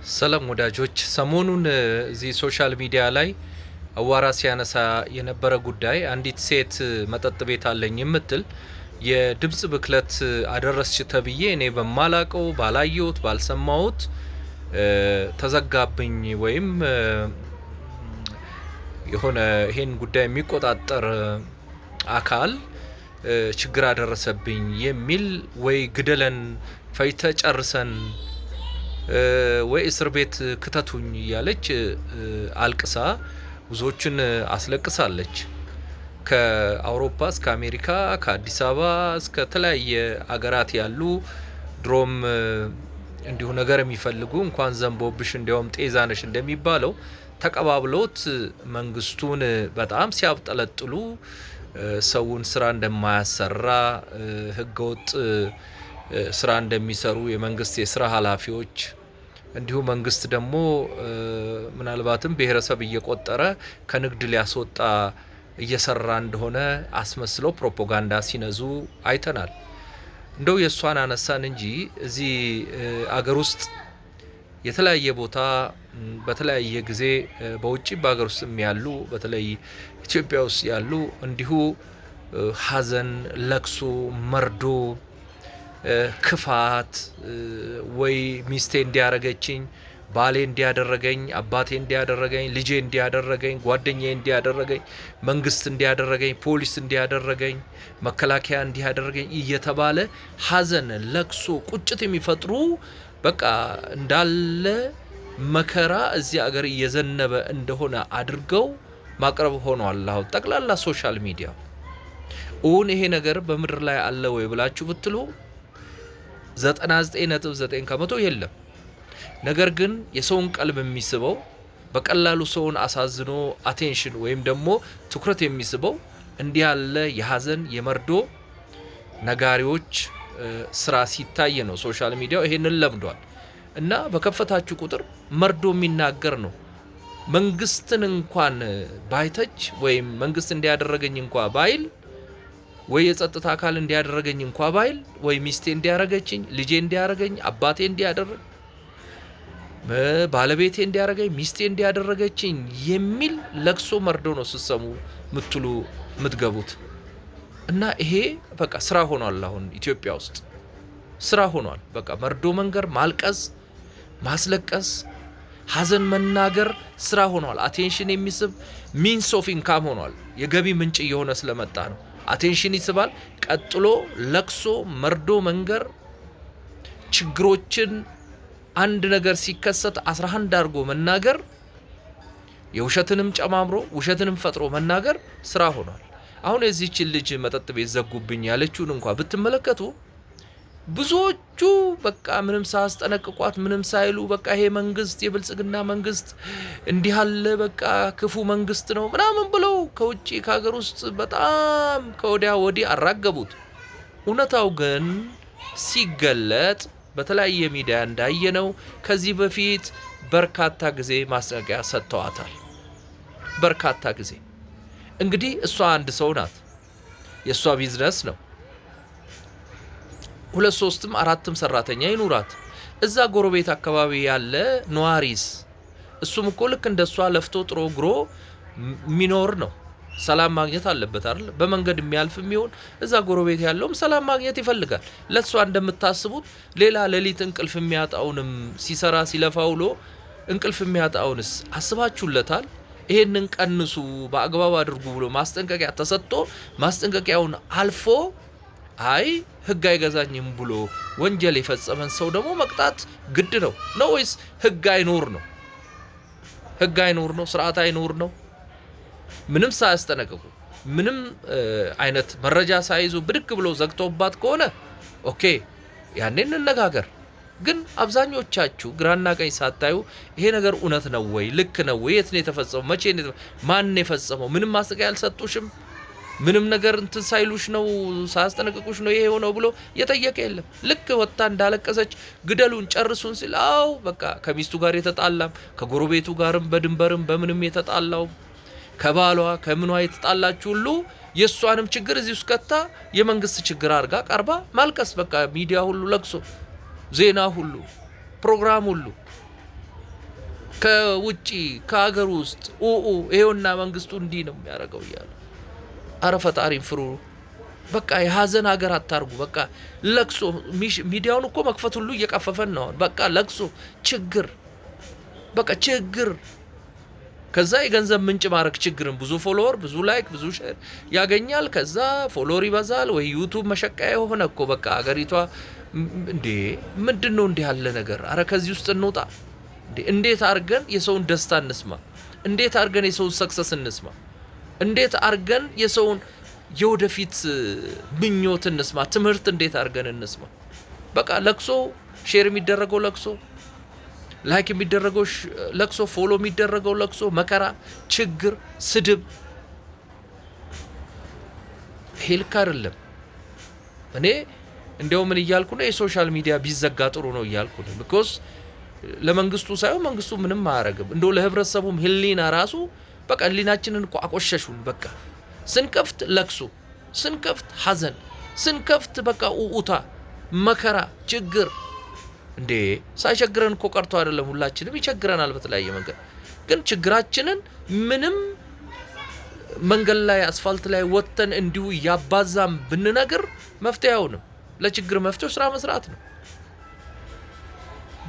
ሰላም ወዳጆች፣ ሰሞኑን እዚህ ሶሻል ሚዲያ ላይ አዋራ ሲያነሳ የነበረ ጉዳይ አንዲት ሴት መጠጥ ቤት አለኝ የምትል የድምጽ ብክለት አደረስች ተብዬ እኔ በማላቀው ባላየሁት ባልሰማሁት ተዘጋብኝ ወይም የሆነ ይሄን ጉዳይ የሚቆጣጠር አካል ችግር አደረሰብኝ የሚል ወይ ግደለን ፈይተ ጨርሰን ወይ እስር ቤት ክተቱኝ እያለች አልቅሳ ብዙዎችን አስለቅሳለች። ከአውሮፓ እስከ አሜሪካ ከአዲስ አበባ እስከ ተለያየ አገራት ያሉ ድሮም እንዲሁ ነገር የሚፈልጉ እንኳን ዘንቦብሽ እንዲያውም ጤዛነሽ እንደሚባለው ተቀባብሎት መንግስቱን በጣም ሲያብጠለጥሉ ሰውን ስራ እንደማያሰራ ህገወጥ ስራ እንደሚሰሩ የመንግስት የስራ ኃላፊዎች እንዲሁ መንግስት ደግሞ ምናልባትም ብሔረሰብ እየቆጠረ ከንግድ ሊያስወጣ እየሰራ እንደሆነ አስመስለው ፕሮፓጋንዳ ሲነዙ አይተናል። እንደው የሷን አነሳን እንጂ እዚህ አገር ውስጥ የተለያየ ቦታ በተለያየ ጊዜ በውጪ በአገር ውስጥም ያሉ በተለይ ኢትዮጵያ ውስጥ ያሉ እንዲሁ ሀዘን፣ ለቅሶ፣ መርዶ፣ ክፋት ወይ ሚስቴ እንዲያረገችኝ ባሌ እንዲያደረገኝ አባቴ እንዲያደረገኝ ልጄ እንዲያደረገኝ ጓደኛዬ እንዲያደረገኝ መንግስት እንዲያደረገኝ ፖሊስ እንዲያደረገኝ መከላከያ እንዲያደረገኝ እየተባለ ሀዘን፣ ለቅሶ፣ ቁጭት የሚፈጥሩ በቃ እንዳለ መከራ እዚህ አገር እየዘነበ እንደሆነ አድርገው ማቅረብ ሆኗል። አሁን ጠቅላላ ሶሻል ሚዲያ ይሄ ነገር በምድር ላይ አለ ወይ ብላችሁ ብትሉ 99.9 ከመቶ የለም። ነገር ግን የሰውን ቀልብ የሚስበው በቀላሉ ሰውን አሳዝኖ አቴንሽን ወይም ደግሞ ትኩረት የሚስበው እንዲህ ያለ የሀዘን የመርዶ ነጋሪዎች ስራ ሲታይ ነው። ሶሻል ሚዲያው ይሄንን ለምዷል እና በከፈታችሁ ቁጥር መርዶ የሚናገር ነው። መንግስትን እንኳን ባይተች ወይም መንግስት እንዲያደረገኝ እንኳን ባይል ወይ የጸጥታ አካል እንዲያደረገኝ እንኳን ባይል ወይ ሚስቴ እንዲያረገችኝ ልጄ እንዲያረገኝ አባቴ እንዲያደረገ ባለቤቴ እንዲያረገኝ ሚስቴ እንዲያደረገችኝ የሚል ለቅሶ መርዶ ነው ስትሰሙ ምትገቡት። እና ይሄ በቃ ስራ ሆኗል። አሁን ኢትዮጵያ ውስጥ ስራ ሆኗል። በቃ መርዶ መንገር፣ ማልቀስ፣ ማስለቀስ፣ ሀዘን መናገር ስራ ሆኗል። አቴንሽን የሚስብ ሚንስ ኦፍ ኢንካም ሆኗል። የገቢ ምንጭ እየሆነ ስለመጣ ነው። አቴንሽን ይስባል። ቀጥሎ ለቅሶ፣ መርዶ መንገር፣ ችግሮችን አንድ ነገር ሲከሰት 11 አድርጎ መናገር፣ የውሸትንም ጨማምሮ ውሸትንም ፈጥሮ መናገር ስራ ሆኗል። አሁን የዚህችን ልጅ መጠጥ ቤት ዘጉብኝ ያለችውን እንኳን ብትመለከቱ ብዙዎቹ በቃ ምንም ሳያስጠነቅቋት ምንም ሳይሉ በቃ ይሄ መንግስት የብልጽግና መንግስት እንዲህ ያለ በቃ ክፉ መንግስት ነው ምናምን ብለው ከውጪ ከሀገር ውስጥ በጣም ከወዲያ ወዲህ አራገቡት። እውነታው ግን ሲገለጥ በተለያየ ሚዲያ እንዳየነው ከዚህ በፊት በርካታ ጊዜ ማስጠንቀቂያ ሰጥተዋታል። በርካታ ጊዜ እንግዲህ እሷ አንድ ሰው ናት። የእሷ ቢዝነስ ነው። 2 3 4 ሰራተኛ ይኑራት። እዛ ጎረቤት አካባቢ ያለ ነዋሪስ እሱም እኮ ልክ እንደሷ ለፍቶ ጥሮ ግሮ ሚኖር ነው። ሰላም ማግኘት አለበት አይደል? በመንገድ የሚያልፍ የሚሆን እዛ ጎረቤት ያለውም ሰላም ማግኘት ይፈልጋል። ለሷ እንደምታስቡት ሌላ ሌሊት እንቅልፍ የሚያጣውንም ሲሰራ ሲለፋ ውሎ እንቅልፍ የሚያጣውንስ አስባችሁለታል? ይሄንን ቀንሱ፣ በአግባብ አድርጉ ብሎ ማስጠንቀቂያ ተሰጥቶ ማስጠንቀቂያውን አልፎ አይ ህግ አይገዛኝም ብሎ ወንጀል የፈጸመን ሰው ደግሞ መቅጣት ግድ ነው ነው ወይስ ህግ አይኖር ነው? ህግ አይኖር ነው? ስርዓት አይኖር ነው? ምንም ሳያስጠነቅቁ ምንም አይነት መረጃ ሳይዙ ብድግ ብሎ ዘግቶባት ከሆነ ኦኬ ያኔ እንነጋገር። ግን አብዛኞቻችሁ ግራና ቀኝ ሳታዩ ይሄ ነገር እውነት ነው ወይ ልክ ነው ወይ የት ነው የተፈጸመው መቼ ነው ማን የፈጸመው ምንም ማስጠንቀቂያ ያልሰጡሽም ምንም ነገር እንትን ሳይሉሽ ነው ሳያስጠነቅቁሽ ነው ይሄ ሆነው ብሎ የጠየቀ የለም። ልክ ወጣ እንዳለቀሰች ግደሉን ጨርሱን ሲል አው በቃ ከሚስቱ ጋር የተጣላም ከጎረቤቱ ጋርም በድንበርም በምንም የተጣላው ከባሏ ከምኗ የተጣላችሁ ሁሉ የሷንም ችግር እዚህ ውስጥ ከታ የመንግስት ችግር አርጋ ቀርባ ማልቀስ በቃ ሚዲያ ሁሉ ለቅሶ ዜና ሁሉ ፕሮግራም ሁሉ ከውጪ ከሀገር ውስጥ ይሄውና መንግስቱ እንዲህ ነው የሚያደርገው እያሉ አረ ፈጣሪን ፍሩ። በቃ የሀዘን ሀገር አታርጉ። በቃ ለቅሶ ሚዲያውን እኮ መክፈት ሁሉ እየቀፈፈን ነው። በቃ ለቅሶ ችግር፣ በቃ ችግር። ከዛ የገንዘብ ምንጭ ማድረግ ችግርን ብዙ ፎሎወር፣ ብዙ ላይክ፣ ብዙ ሼር ያገኛል። ከዛ ፎሎወር ይበዛል ወይ ዩቲዩብ መሸቀያ ሆነ እኮ በቃ ሀገሪቷ። እንዴ ምንድነው እንዲህ ያለ ነገር? አረ ከዚህ ውስጥ እንውጣ። እንዴት አርገን የሰውን ደስታ እንስማ? እንዴት አርገን የሰውን ሰክሰስ እንስማ? እንዴት አርገን የሰውን የወደፊት ምኞት እንስማ? ትምህርት እንዴት አርገን እንስማ? በቃ ለቅሶ፣ ሼር የሚደረገው ለቅሶ፣ ላይክ የሚደረገው ለቅሶ፣ ፎሎ የሚደረገው ለቅሶ፣ መከራ፣ ችግር፣ ስድብ። ሄልክ አይደለም። እኔ እንደው ምን እያልኩ ነው? የሶሻል ሚዲያ ቢዘጋ ጥሩ ነው እያልኩ ነው። ቢኮዝ ለመንግስቱ ሳይሆን መንግስቱ ምንም አያረግም። እንደው ለህብረተሰቡም ህሊና ራሱ በቃ ህሊናችንን እኮ አቆሸሹን። በቃ ስንከፍት ለቅሶ፣ ስንከፍት ሐዘን፣ ስንከፍት በቃ ኡኡታ፣ መከራ፣ ችግር። እንዴ ሳይቸግረን እኮ ቀርቶ አይደለም፣ ሁላችንም ይቸግረናል በተለያየ መንገድ። ግን ችግራችንን ምንም መንገድ ላይ አስፋልት ላይ ወጥተን እንዲሁ ያባዛም ብንነግር መፍትሄ አይሆንም። ለችግር መፍትሄው ስራ መስራት ነው።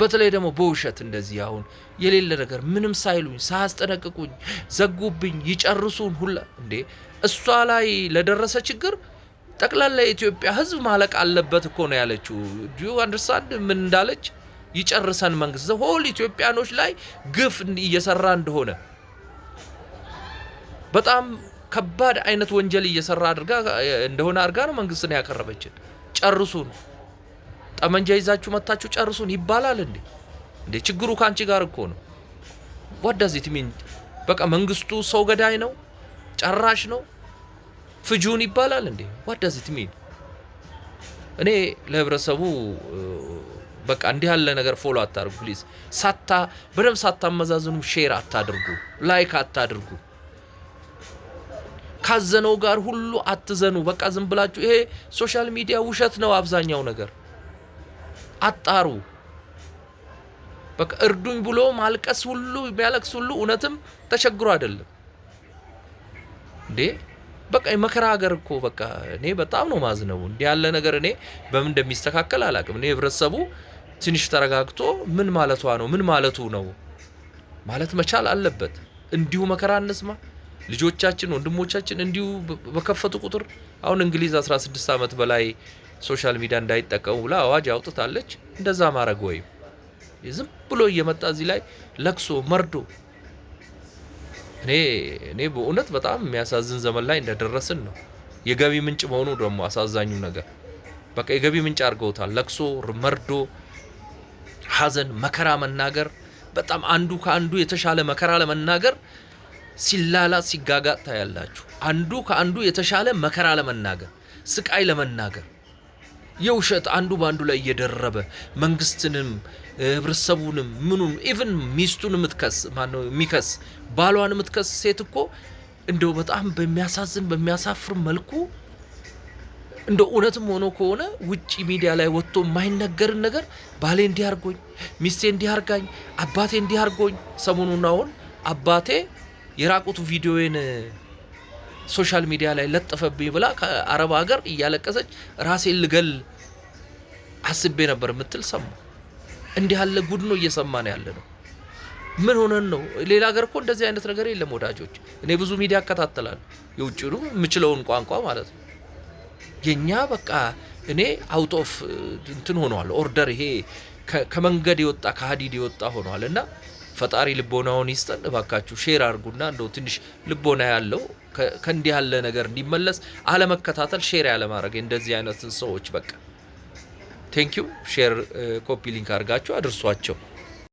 በተለይ ደግሞ በውሸት እንደዚህ አሁን የሌለ ነገር ምንም ሳይሉኝ ሳያስጠነቅቁኝ ዘጉብኝ ይጨርሱን ሁላ። እንዴ እሷ ላይ ለደረሰ ችግር ጠቅላላ የኢትዮጵያ ህዝብ ማለቅ አለበት እኮ ነው ያለችው። ዱ ዩ አንደርስታንድ ምን እንዳለች? ይጨርሰን መንግስት ሆል ኢትዮጵያኖች ላይ ግፍ እየሰራ በጣም ከባድ አይነት ወንጀል እየሰራ እንደሆነ አድርጋ ነው መንግስትን ያቀረበችን። ጨርሱን፣ ጠመንጃ ይዛችሁ መታችሁ ጨርሱን ይባላል እንዴ? ችግሩ ካንቺ ጋር እኮ ነው። what does it mean? በቃ መንግስቱ ሰው ገዳይ ነው፣ ጨራሽ ነው፣ ፍጁን ይባላል እንዴ? what does it mean? እኔ ለህብረተሰቡ በቃ እንዲህ ያለ ነገር ፎሎ አታድርጉ ፕሊዝ። በደም ሳታመዛዝኑ ሼር አታድርጉ፣ ላይክ አታድርጉ። ካዘነው ጋር ሁሉ አትዘኑ። በቃ ዝም ብላችሁ ይሄ ሶሻል ሚዲያ ውሸት ነው አብዛኛው ነገር። አጣሩ። በቃ እርዱኝ ብሎ ማልቀስ ሁሉ የሚያለቅስ ሁሉ እውነትም ተቸግሮ አይደለም እንዴ? በቃ የመከራ ሀገር እኮ በቃ እኔ በጣም ነው ማዝነው። እንዲህ ያለ ነገር እኔ በምን እንደሚስተካከል አላውቅም። እኔ ህብረተሰቡ ትንሽ ተረጋግቶ ምን ማለቷ ነው ምን ማለቱ ነው ማለት መቻል አለበት። እንዲሁ መከራ እንስማ። ልጆቻችን ወንድሞቻችን እንዲሁ በከፈቱ ቁጥር አሁን እንግሊዝ 16 ዓመት በላይ ሶሻል ሚዲያ እንዳይጠቀሙ ብላ አዋጅ አውጥታለች። እንደዛ ማድረግ ወይም ዝም ብሎ እየመጣ እዚህ ላይ ለቅሶ መርዶ እኔ በእውነት በጣም የሚያሳዝን ዘመን ላይ እንደደረስን ነው። የገቢ ምንጭ መሆኑ ደግሞ አሳዛኙ ነገር በቃ የገቢ ምንጭ አድርገውታል። ለቅሶ፣ መርዶ፣ ሐዘን፣ መከራ መናገር በጣም አንዱ ከአንዱ የተሻለ መከራ ለመናገር ሲላላ ሲጋጋጥ ታያላችሁ። አንዱ ከአንዱ የተሻለ መከራ ለመናገር ስቃይ ለመናገር የውሸት አንዱ ባንዱ ላይ እየደረበ መንግስትንም ህብረተሰቡንም ምኑን ኢቭን ሚስቱን ምትከስ ማነው የሚከስ ባሏን ምትከስ ሴት እኮ እንደው በጣም በሚያሳዝን በሚያሳፍር መልኩ እንደው እውነትም ሆኖ ከሆነ ውጪ ሚዲያ ላይ ወጥቶ የማይነገርን ነገር ባሌ እንዲያርጎኝ፣ ሚስቴ እንዲያርጋኝ፣ አባቴ እንዲያርጎኝ። ሰሞኑን አሁን አባቴ የራቁቱ ቪዲዮዬን ሶሻል ሚዲያ ላይ ለጥፈብኝ ብላ ከአረብ ሀገር እያለቀሰች ራሴን ልገል አስቤ ነበር ምትል ሰማ። እንዲህ ያለ ጉድ ነው እየሰማን ያለ ነው። ምን ሆነን ነው? ሌላ ሀገር እኮ እንደዚህ አይነት ነገር የለም ወዳጆች። እኔ ብዙ ሚዲያ አከታተላለሁ፣ የውጭው የምችለውን ቋንቋ ማለት ነው። የኛ በቃ እኔ አውት ኦፍ እንትን ሆኗል ኦርደር። ይሄ ከመንገድ የወጣ ከሀዲድ የወጣ ሆኗል። እና ፈጣሪ ልቦናውን ይስጠን። እባካችሁ ሼር አድርጉና እንደው ትንሽ ልቦና ያለው ከእንዲህ ያለ ነገር እንዲመለስ አለመከታተል፣ ሼር ያለ ማድረግ እንደዚህ አይነት ሰዎች በቃ ቴንክ ዩ። ሼር ኮፒ ሊንክ አድርጋችሁ አድርሷቸው።